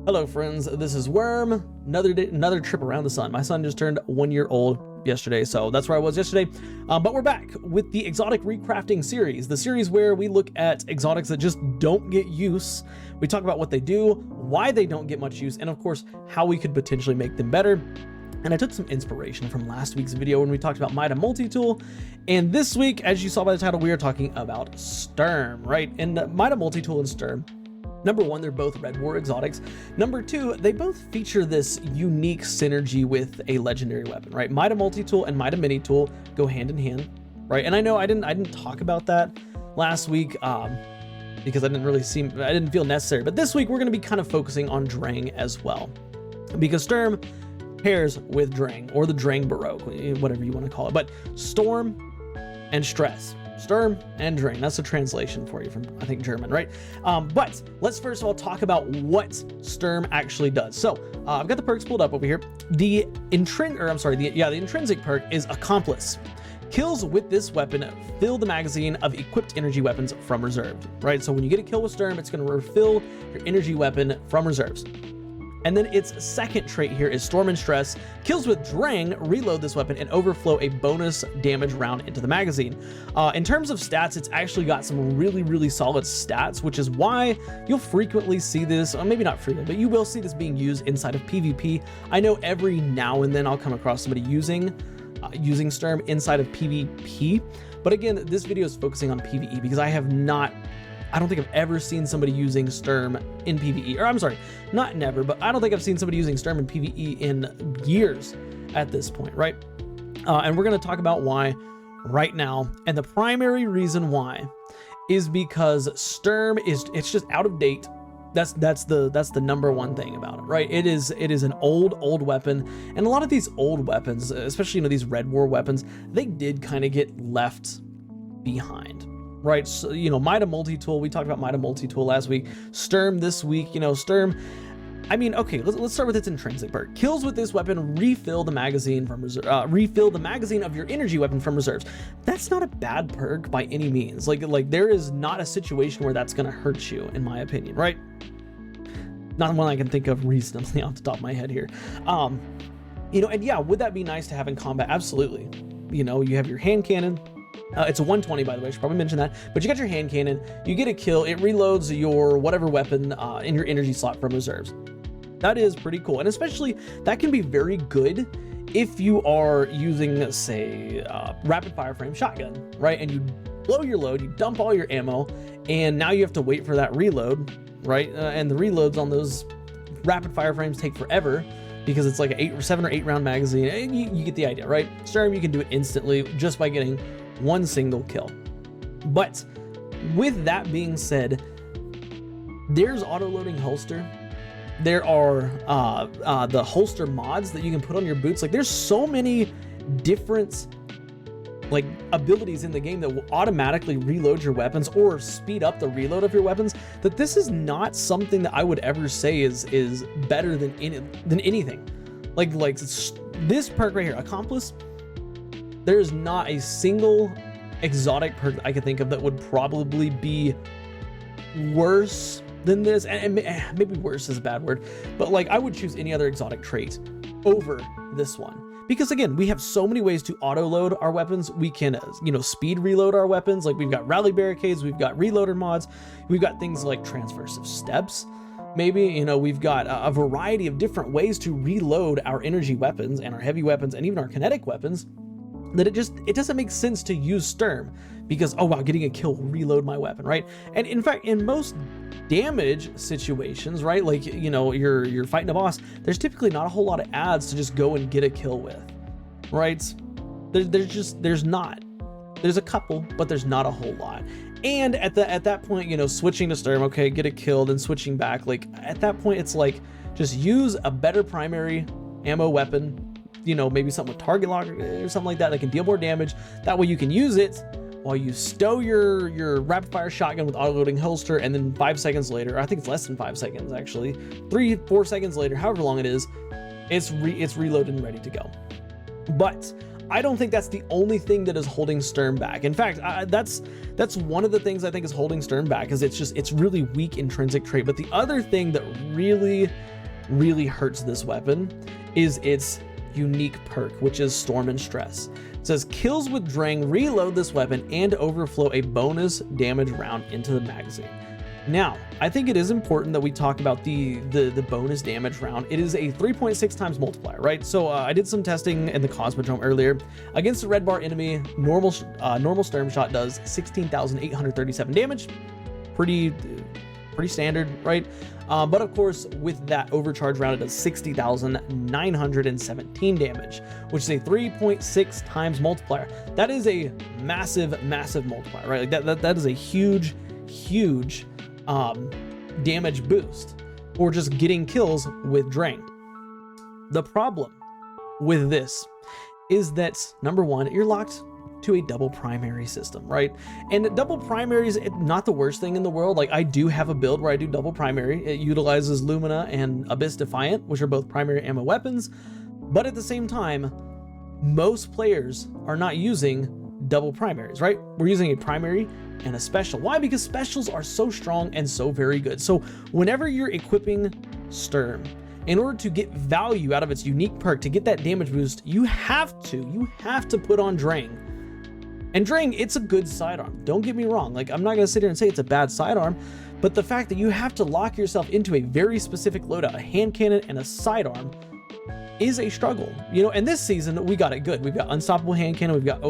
Hello friends, this is Worm. Another trip around the sun. My son just turned 1 year old yesterday, so that's where I was yesterday. But we're back with the exotic recrafting series, the series where we look at exotics that just don't get use. We talk about what they do, why they don't get much use, and of course, how we could potentially make them better. And I took some inspiration from last week's video when we talked about Mida Multi-Tool. And this week, as you saw by the title, we are talking about Sturm, right? And Mida Multi-Tool and Sturm, number one, they're both Red War exotics. Number two, they both feature this unique synergy with a legendary weapon, right? Mida Multi-Tool and Mida Mini-Tool go hand in hand, right? And I know I didn't talk about that last week because I didn't feel necessary. But this week we're going to be kind of focusing on Drang as well, because Sturm pairs with Drang, or the Drang Baroque, whatever you want to call it. But Storm and Stress. Sturm and Drang, that's a translation for you from, I think, German, right? But let's first of all talk about what Sturm actually does. So I've got the perks pulled up over here. The intrinsic perk is Accomplice. Kills with this weapon fill the magazine of equipped energy weapons from reserved, right? So when you get a kill with Sturm, it's going to refill your energy weapon from reserves. And then its second trait here is Storm and Stress. Kills with Drang reload this weapon and overflow a bonus damage round into the magazine. In terms of stats, it's actually got some really solid stats, which is why you'll frequently see this, or maybe not frequently, but you will see this being used inside of PvP. I know every now and then I'll come across somebody using Sturm inside of PvP, but again, this video is focusing on PvE because I don't think I've ever seen somebody using Sturm in PvE, or I'm sorry, not never, but I don't think I've seen somebody using Sturm in PvE in years at this point, right? And we're going to talk about why right now. And the primary reason why is because Sturm it's just out of date. That's the number one thing about it, right? It is an old weapon, and a lot of these old weapons, especially these Red War weapons, they did kind of get left behind. Right, so Mida Multi-Tool, we talked about Mida Multi-Tool last week. Sturm this week, Sturm, I mean, okay, let's start with its intrinsic perk. Kills with this weapon refill the magazine from reserve, refill the magazine of your energy weapon from reserves. That's not a bad perk by any means. Like there is not a situation where that's gonna hurt you, in my opinion, right? Not one I can think of reasonably off the top of my head here. And yeah, would that be nice to have in combat? Absolutely. You have your hand cannon. It's a 120, by the way, I should probably mention that. But you got your hand cannon, you get a kill, it reloads your whatever weapon in your energy slot from reserves. That is pretty cool. And especially, that can be very good if you are using, say, rapid fire frame shotgun, right? And you blow your load, you dump all your ammo, and now you have to wait for that reload, right? And the reloads on those rapid fire frames take forever, because it's like a 7 or 8 round magazine, and you get the idea, right? Sturm, you can do it instantly just by getting one single kill. But with that being said, there's auto-loading holster. There are the holster mods that you can put on your boots. Like, there's so many different abilities in the game that will automatically reload your weapons or speed up the reload of your weapons, that this is not something that I would ever say is better than anything. Like this perk right here, Accomplice. There is not a single exotic perk that I could think of that would probably be worse than this. And maybe worse is a bad word, but I would choose any other exotic trait over this one. Because again, we have so many ways to auto load our weapons. We can, speed reload our weapons. Like, we've got rally barricades, we've got reloader mods, we've got things like transversive steps. Maybe, we've got a variety of different ways to reload our energy weapons and our heavy weapons and even our kinetic weapons, that it doesn't make sense to use Sturm, because, oh wow, getting a kill will reload my weapon, right? And in fact, in most damage situations, right, you're fighting a boss, there's typically not a whole lot of ads to just go and get a kill with, right? There's not. There's a couple, but there's not a whole lot. And at that point, switching to Sturm, okay, get a kill, then switching back, at that point, it's just use a better primary ammo weapon, maybe something with target lock or something like that can deal more damage. That way you can use it while you stow your rapid fire shotgun with auto-loading holster, and then 5 seconds later, I think it's less than 5 seconds actually, 3-4 seconds later, however long it is, it's reloaded and ready to go. But I don't think that's the only thing that is holding Sturm back. In fact, that's one of the things I think is holding Sturm back, is it's really weak intrinsic trait. But the other thing that really really hurts this weapon is its unique perk, which is Storm and Stress. It says kills with Drang reload this weapon and overflow a bonus damage round into the magazine. Now, I think it is important that we talk about the bonus damage round. It is a 3.6 times multiplier, right? So I did some testing in the Cosmodrome earlier. Against a red bar enemy, normal Sturm shot does 16,837 damage. Pretty standard, right? But of course, with that overcharge round, it does 60,917 damage, which is a 3.6 times multiplier. That is a massive multiplier, right? Like that is a huge damage boost, or just getting kills with Drang. The problem with this is that, number one, you're locked to a double primary system, right? And double primary is not the worst thing in the world. Like, I do have a build where I do double primary. It utilizes Lumina and Abyss Defiant, which are both primary ammo weapons. But at the same time, most players are not using double primaries, right? We're using a primary and a special. Why? Because specials are so strong and so very good. So whenever you're equipping Sturm, in order to get value out of its unique perk, to get that damage boost, you have to put on Drang. And Drang, it's a good sidearm. Don't get me wrong. Like, I'm not gonna sit here and say it's a bad sidearm, but the fact that you have to lock yourself into a very specific loadout, a hand cannon and a sidearm, is a struggle, and this season we got it good. We've got unstoppable hand cannon, we've got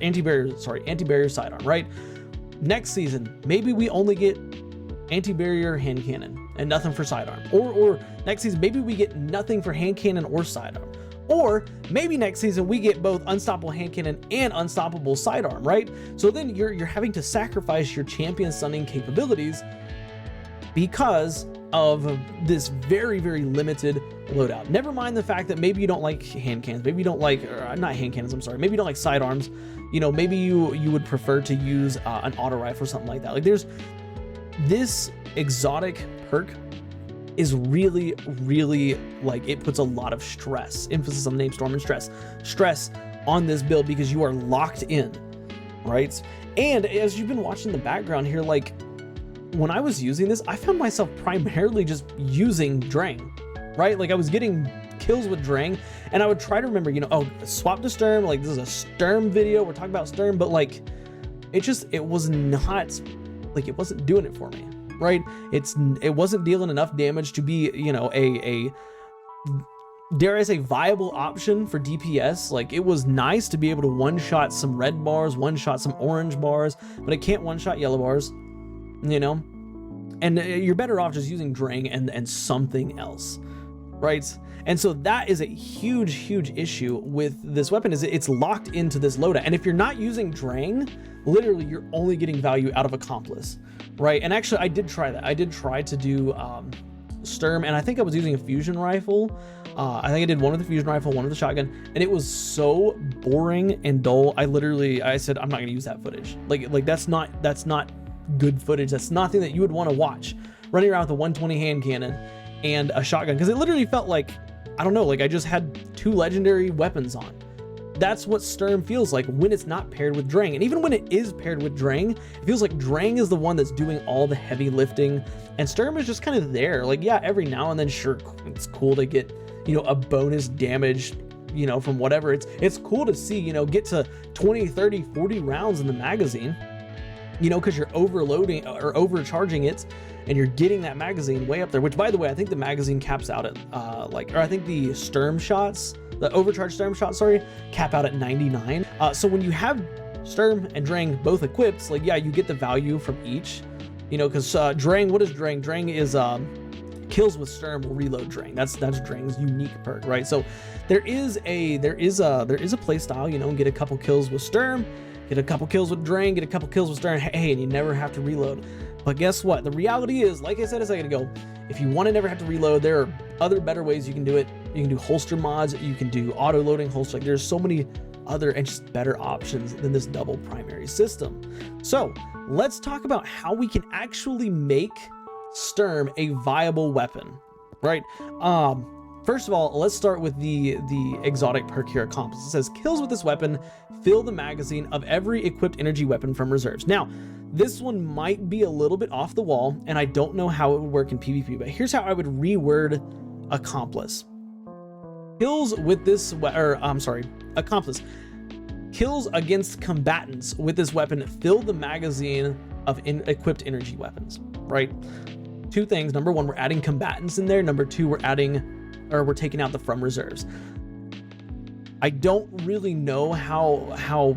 anti-barrier sidearm, right? Next season, maybe we only get anti-barrier hand cannon and nothing for sidearm, or next season maybe we get nothing for hand cannon or sidearm, or maybe next season we get both unstoppable hand cannon and unstoppable sidearm, right? So then you're having to sacrifice your champion stunning capabilities because of this very limited loadout. Never mind the fact that maybe you don't like hand cannons, maybe you don't like, not hand cannons, I'm sorry, maybe you don't like sidearms, maybe you would prefer to use an auto rifle or something like that. Like, there's this exotic perk is really like, it puts a lot of emphasis on the name Storm and stress on this build, because you are locked in, right? And as you've been watching the background here, like, when I was using this, I found myself primarily just using Drang, right? Like, I was getting kills with Drang, and I would try to remember, swap to Sturm, like, this is a Sturm video, we're talking about Sturm, but like, it was not, like, it wasn't doing it for me, right? It wasn't dealing enough damage to be, a dare I say, viable option for DPS. Like, it was nice to be able to one-shot some red bars, one-shot some orange bars, but it can't one-shot yellow bars, and you're better off just using Drang and something else, right? And so that is a huge issue with this weapon, is it's locked into this loadout. And if you're not using Drang, literally you're only getting value out of Accomplice, right? And actually, I did try that. I did try to do Sturm, and I think I was using a fusion rifle. I think I did one with the fusion rifle, one with the shotgun, and it was so boring and dull. I said, I'm not gonna use that footage. Like that's not good footage. That's nothing that you would want to watch, running around with a 120 hand cannon and a shotgun, because it literally felt like, I don't know, like I just had two legendary weapons on. That's what Sturm feels like when it's not paired with Drang. And even when it is paired with Drang, it feels like Drang is the one that's doing all the heavy lifting, and Sturm is just kind of there. Like, yeah, every now and then, sure, it's cool to get, a bonus damage, from whatever. It's cool to see, get to 20, 30, 40 rounds in the magazine, because you're overloading or overcharging it, and you're getting that magazine way up there, which, by the way, I think the magazine caps out at I think the the overcharged Sturm shots, cap out at 99. So when you have Sturm and Drang both equipped, like, yeah, you get the value from each, because Drang, what is Drang? Drang is kills with Sturm will reload Drang. That's Drang's unique perk, right? So there is a play style, get a couple kills with Sturm, get a couple kills with Drang, get a couple kills with Sturm, hey, and you never have to reload. But guess what? The reality is, like I said a second ago, if you want to never have to reload, there are other better ways you can do it. You can do holster mods, you can do auto loading holster. Like, there's so many other and just better options than this double primary system. So let's talk about how we can actually make Sturm a viable weapon, right? First of all, let's start with the exotic perk here, Accomplice. It says kills with this weapon fill the magazine of every equipped energy weapon from reserves. Now, this one might be a little bit off the wall, and I don't know how it would work in PvP, but here's how I would reword accomplice. Kills with this, accomplice. Kills against combatants with this weapon fill the magazine of equipped energy weapons, right? Two things. Number one, we're adding combatants in there. Number two, we're taking out the from reserves. I don't really know how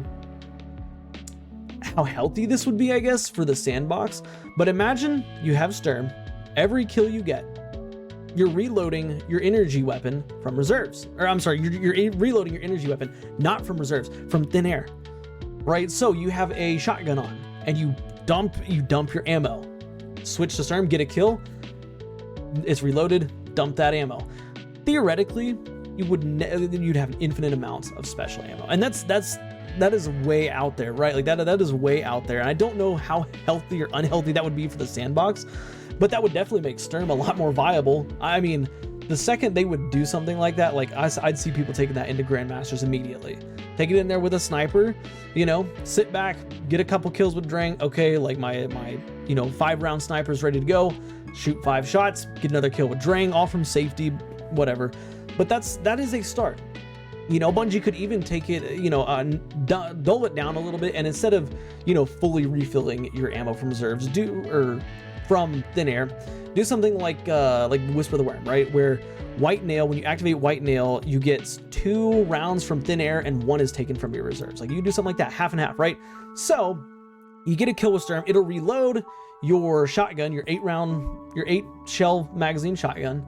healthy this would be, I guess, for the sandbox, but imagine you have Sturm. Every kill you get, you're reloading your energy weapon from reserves. Or I'm sorry, you're reloading your energy weapon, not from reserves, from thin air, right? So you have a shotgun on and you dump your ammo, switch to Sturm, get a kill, it's reloaded, dump that ammo. Theoretically, you'd have an infinite amount of special ammo. And that is way out there, right? Like that is way out there. And I don't know how healthy or unhealthy that would be for the sandbox, but that would definitely make Sturm a lot more viable. I mean, the second they would do something like that, like I'd see people taking that into Grandmasters immediately. Take it in there with a sniper, you know, sit back, get a couple kills with Drang. Okay, like my 5-round sniper's ready to go. Shoot 5 shots, get another kill with Drang, all from safety, whatever. But that is a start. You know, Bungie could even take it, dull it down a little bit, and instead of, fully refilling your ammo from reserves, from thin air, do something like Whisper the Worm, right? Where White Nail, when you activate White Nail, you get 2 rounds from thin air and 1 is taken from your reserves. Like you can do something like that, half and half, right? So you get a kill with Sturm, it'll reload your shotgun, your 8 shell magazine shotgun.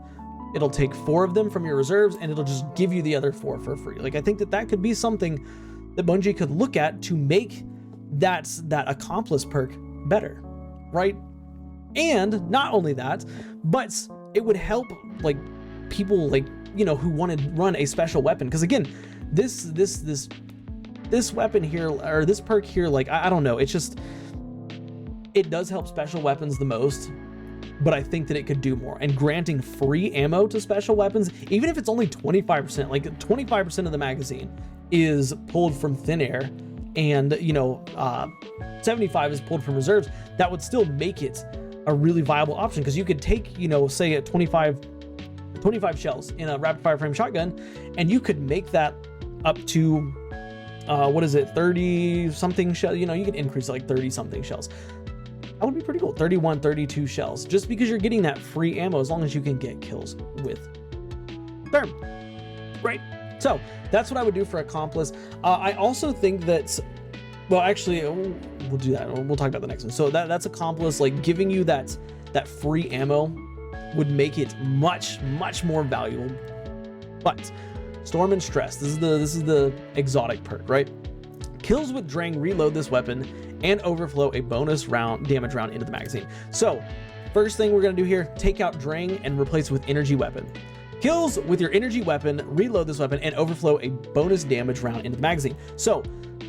It'll take 4 of them from your reserves and it'll just give you the other 4 for free. Like I think that could be something that Bungie could look at to make that accomplice perk better, right? And not only that, but it would help like people like, who want to run a special weapon. Because again, this weapon here, or this perk here, like I don't know, it does help special weapons the most, but I think that it could do more. And granting free ammo to special weapons, even if it's only 25%, like 25% of the magazine is pulled from thin air, and 75 is pulled from reserves, that would still make it a really viable option. Because you could take, say at 25 shells in a rapid fire frame shotgun, and you could make that up to 30 something shells. You can increase it like 30 something shells. That would be pretty cool. 31, 32 shells, just because you're getting that free ammo as long as you can get kills with Sturm, right? So that's what I would do for Accomplice. I also think that, well, actually, we'll do that. We'll talk about the next one. So that's Accomplice, like giving you that free ammo would make it much, much more valuable. But Storm and Stress, this is the exotic perk, right? Kills with Drang reload this weapon and overflow a bonus damage round into the magazine. So first thing we're gonna do here, take out Drang and replace it with energy weapon. Kills with your energy weapon, reload this weapon and overflow a bonus damage round into the magazine. So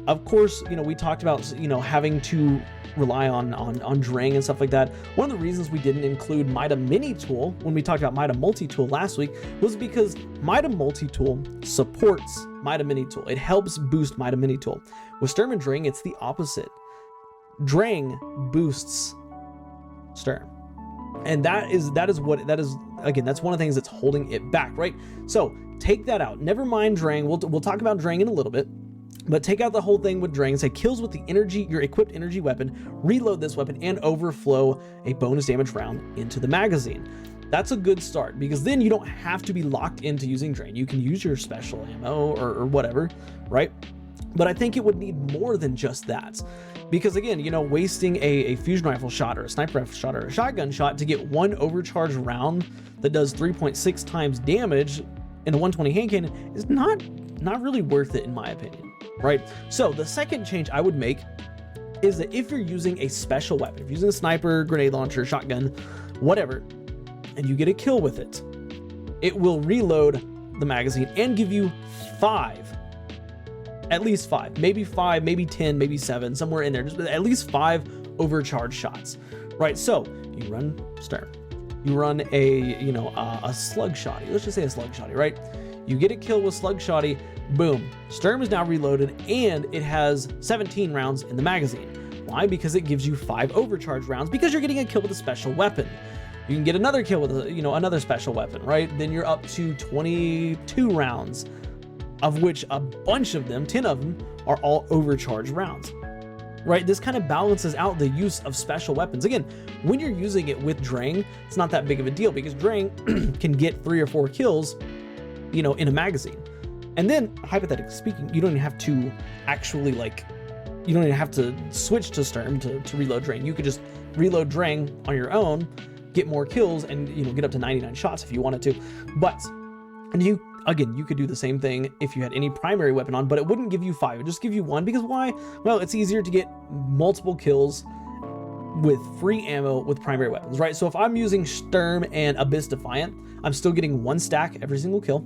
of course, we talked about, having to rely on Drang and stuff like that. One of the reasons we didn't include Mida Mini Tool when we talked about Mida Multi-Tool last week was because Mida Multi-Tool supports Mida Mini Tool. It helps boost Mida Mini Tool. With Sturm and Drang, it's the opposite. Drang boosts Sturm. And that is again, that's one of the things that's holding it back, right? So take that out. Never mind Drang. We'll talk about Drang in a little bit. But take out the whole thing with Drang and say kills with your equipped energy weapon, reload this weapon, and overflow a bonus damage round into the magazine. That's a good start, because then you don't have to be locked into using Drang. You can use your special ammo or whatever, right? But I think it would need more than just that. Because again, wasting a fusion rifle shot or a sniper rifle shot or a shotgun shot to get 1 overcharged round that does 3.6 times damage in a 120 hand cannon is not really worth it, in my opinion. Right? So the second change I would make is that if you're using a special weapon, if you're using a sniper, grenade launcher, shotgun, whatever, and you get a kill with it, it will reload the magazine and give you 5, at least 5, maybe 10, maybe 7, somewhere in there, just at least 5 overcharged shots, right? So you run Sturm, you run a slug shotty, let's just say a slug shotty, right? You get a kill with slug shotty, boom, Sturm is now reloaded and it has 17 rounds in the magazine. Why? Because it gives you 5 overcharge rounds, because you're getting a kill with a special weapon. You can get another kill with another special weapon, right? Then you're up to 22 rounds, of which a bunch of them, 10 of them, are all overcharged rounds, right? This kind of balances out the use of special weapons. Again, when you're using it with Drang, it's not that big of a deal because Drang can get 3 or 4 kills, in a magazine. And then, hypothetically speaking, you don't even have to actually you don't even have to switch to Sturm to reload Drang. You could just reload Drang on your own, get more kills, and get up to 99 shots if you wanted to. But, and you could do the same thing if you had any primary weapon on, but it wouldn't give you 5, it would just give you 1, because why? Well, it's easier to get multiple kills with free ammo with primary weapons, right? So if I'm using Sturm and Abyss Defiant, I'm still getting 1 stack every single kill,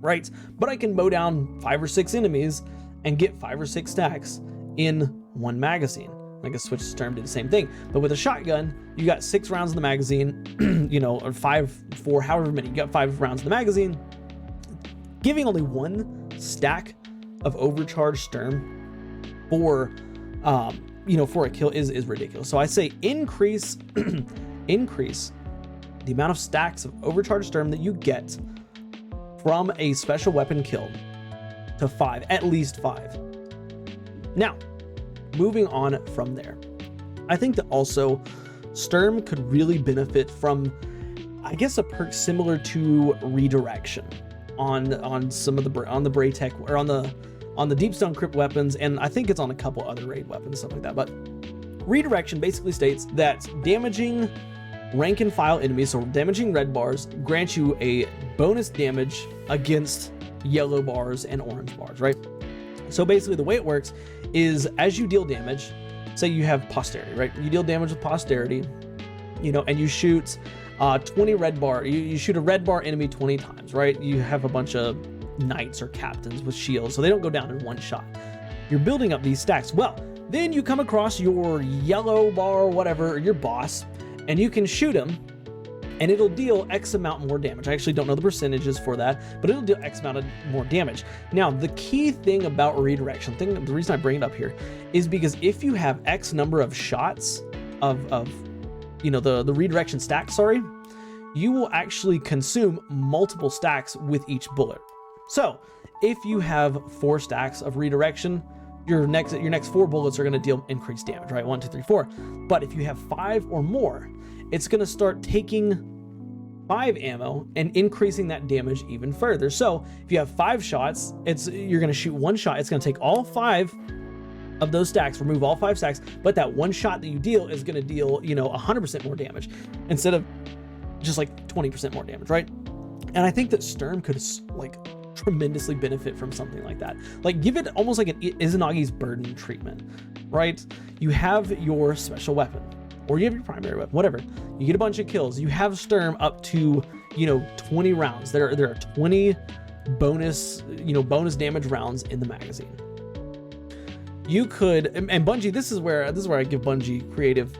right? But I can mow down 5 or 6 enemies and get 5 or 6 stacks in 1 magazine. Like a switch Sturm did the same thing, but with a shotgun, you got 6 rounds in the magazine, or 5, 4, however many. You got 5 rounds in the magazine. Giving only 1 stack of overcharged Sturm for, for a kill is ridiculous. So I say increase the amount of stacks of overcharged Sturm that you get from a special weapon kill to 5, at least 5. Now, moving on from there, I think that also Sturm could really benefit from, I guess, a perk similar to redirection on some of the Braytech, or on the Deepstone Crypt weapons, and I think it's on a couple other raid weapons, stuff like that. But redirection basically states that damaging rank and file enemies, so damaging red bars, grants you a bonus damage against yellow bars and orange bars, right? So basically the way it works is, as you deal damage, say you have posterity, right? You deal damage with posterity, and you shoot 20 red bar, you shoot a red bar enemy 20 times, right? You have a bunch of knights or captains with shields, so they don't go down in 1 shot. You're building up these stacks. Well, then you come across your yellow bar, whatever, your boss, and you can shoot him, and it'll deal X amount more damage. I actually don't know the percentages for that, but it'll deal X amount of more damage. Now, the key thing about redirection, the reason I bring it up here, is because if you have X number of shots of the redirection stack, you will actually consume multiple stacks with each bullet. So if you have 4 stacks of redirection, your next 4 bullets are going to deal increased damage, right? 1, 2, 3, 4. But if you have 5 or more, it's going to start taking 5 ammo and increasing that damage even further. So if you have 5 shots, you're going to shoot 1 shot. It's going to take all 5 of those stacks, remove all 5 stacks, but that 1 shot that you deal is going to deal 100% more damage instead of just 20% more damage, right? And I think that Sturm could tremendously benefit from something like that. Give it almost like an Izanagi's burden treatment, right? You have your special weapon, or you have your primary weapon, whatever. You get a bunch of kills. You have Sturm up to 20 rounds. There are 20 bonus damage rounds in the magazine. You could, and Bungie, this is where I give Bungie creative,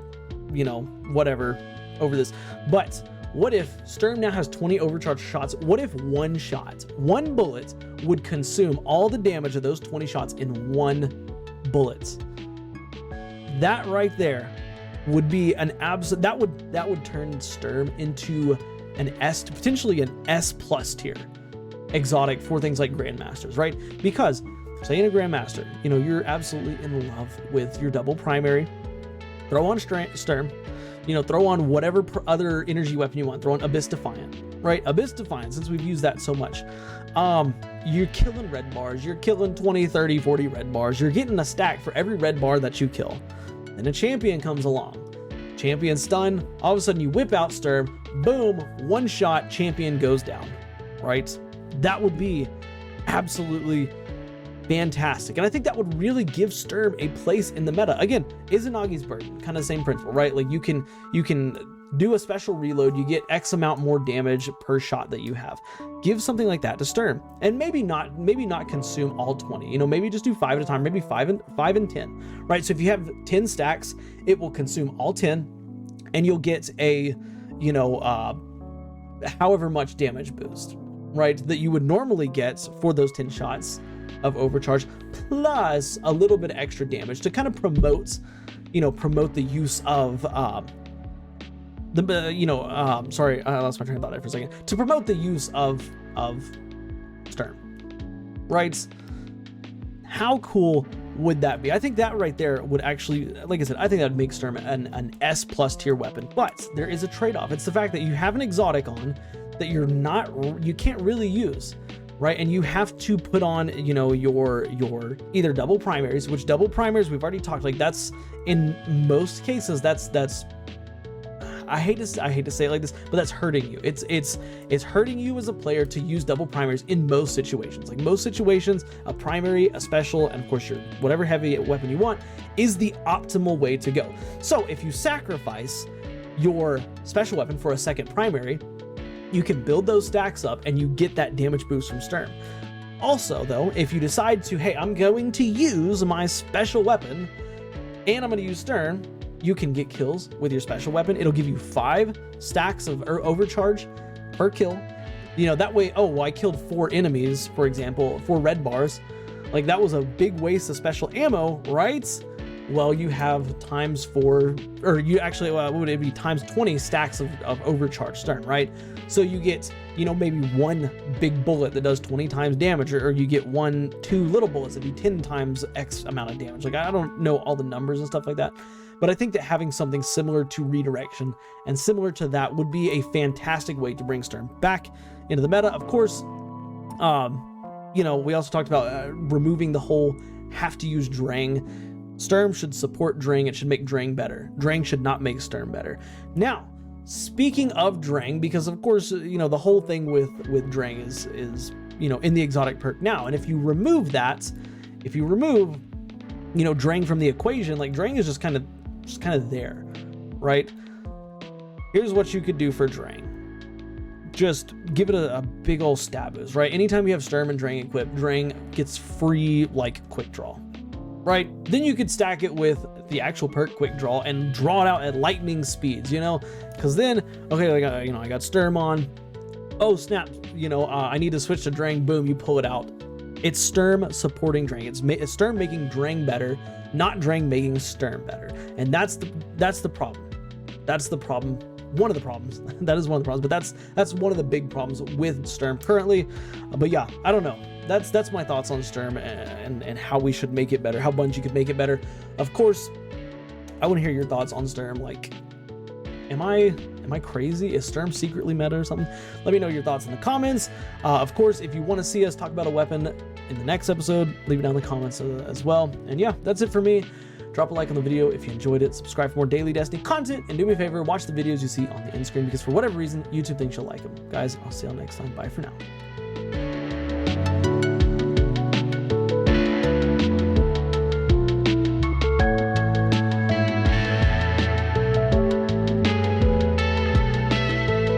whatever over this. But what if Sturm now has 20 overcharged shots? What if 1 bullet would consume all the damage of those 20 shots in 1 bullet? That right there would be an absolute, that would turn Sturm into an S, potentially an S+ tier exotic for things like Grandmasters, right? Because say in a Grandmaster, you're absolutely in love with your double primary. Throw on Sturm, throw on whatever other energy weapon you want. Throw on Abyss Defiant, right? Abyss Defiant, since we've used that so much. You're killing red bars. You're killing 20, 30, 40 red bars. You're getting a stack for every red bar that you kill. Then a champion comes along. Champion stun. All of a sudden you whip out Sturm. Boom, 1 shot, champion goes down, right? That would be absolutely fantastic. And I think that would really give Sturm a place in the meta. Again, Izanagi's burden, kind of the same principle, right? You can do a special reload, you get X amount more damage per shot that you have. Give something like that to Sturm, and maybe not consume all 20. Maybe just do 5 at a time, maybe 5 and 10, right? So if you have 10 stacks, it will consume all 10, and you'll get a however much damage boost, right, that you would normally get for those 10 shots of overcharge, plus a little bit of extra damage to kind of promote the use of sorry, I lost my train of thought there for a second. To promote the use of Sturm, right? How cool would that be? I think that right there would actually, like I said, I think that would make Sturm an S+ tier weapon. But there is a trade-off. It's the fact that you have an exotic on that you can't really use, right? And you have to put on, you know, your either double primaries, which double primaries we've already talked, like that's in most cases that's I hate to say it like this, but that's hurting you. It's hurting you as a player to use double primaries in most situations. Like most situations, a primary, a special, and of course your whatever heavy weapon you want is the optimal way to go. So if you sacrifice your special weapon for a second primary, you can build those stacks up and you get that damage boost from Sturm. Also though, if you decide to, hey, I'm going to use my special weapon and I'm going to use Sturm, you can get kills with your special weapon. It'll give you 5 stacks of overcharge per kill. You know, that way, oh, well, I killed 4 enemies, for example, 4 red bars. Like that was a big waste of special ammo, right? Well, you have times 4, or you actually, what would it be, times 20 stacks of overcharge Sturm, right? So you get, you know, maybe 1 big bullet that does 20 times damage, or you get 2 little bullets that do 10 times X amount of damage. Like I don't know all the numbers and stuff like that, but I think that having something similar to redirection and similar to that would be a fantastic way to bring Sturm back into the meta. Of course, you know, we also talked about removing the whole have to use Drang. Sturm should support Drang. It should make Drang better. Drang should not make Sturm better. Now, speaking of Drang, because of course, you know, the whole thing with Drang is, you know, in the exotic perk now. And if you remove that, you know, Drang from the equation, like Drang is just kind of there, right? Here's what you could do for Drang. Just give it a big old stab boost, right? Anytime you have Sturm and Drang equipped, Drang gets free, like, quick draw. Right? Then you could stack it with the actual perk quick draw and draw it out at lightning speeds, you know? Because then, okay, like, you know, I got Sturm on. Oh, snap. You know, I need to switch to Drang. Boom, you pull it out. It's Sturm supporting Drang. It's Sturm making Drang better, not Drang making Sturm better. And that's the problem. That's the problem. One of the problems. That is one of the problems. But that's one of the big problems with Sturm currently. But yeah, I don't know. That's my thoughts on Sturm and how we should make it better, how Bungie could make it better. Of course, I want to hear your thoughts on Sturm. Like, am I crazy? Is Sturm secretly meta or something? Let me know your thoughts in the comments. Of course, if you want to see us talk about a weapon in the next episode, leave it down in the comments as well. And yeah, that's it for me. Drop a like on the video if you enjoyed it. Subscribe for more daily Destiny content. And do me a favor, watch the videos you see on the end screen because for whatever reason, YouTube thinks you'll like them. Guys, I'll see y'all next time. Bye for now.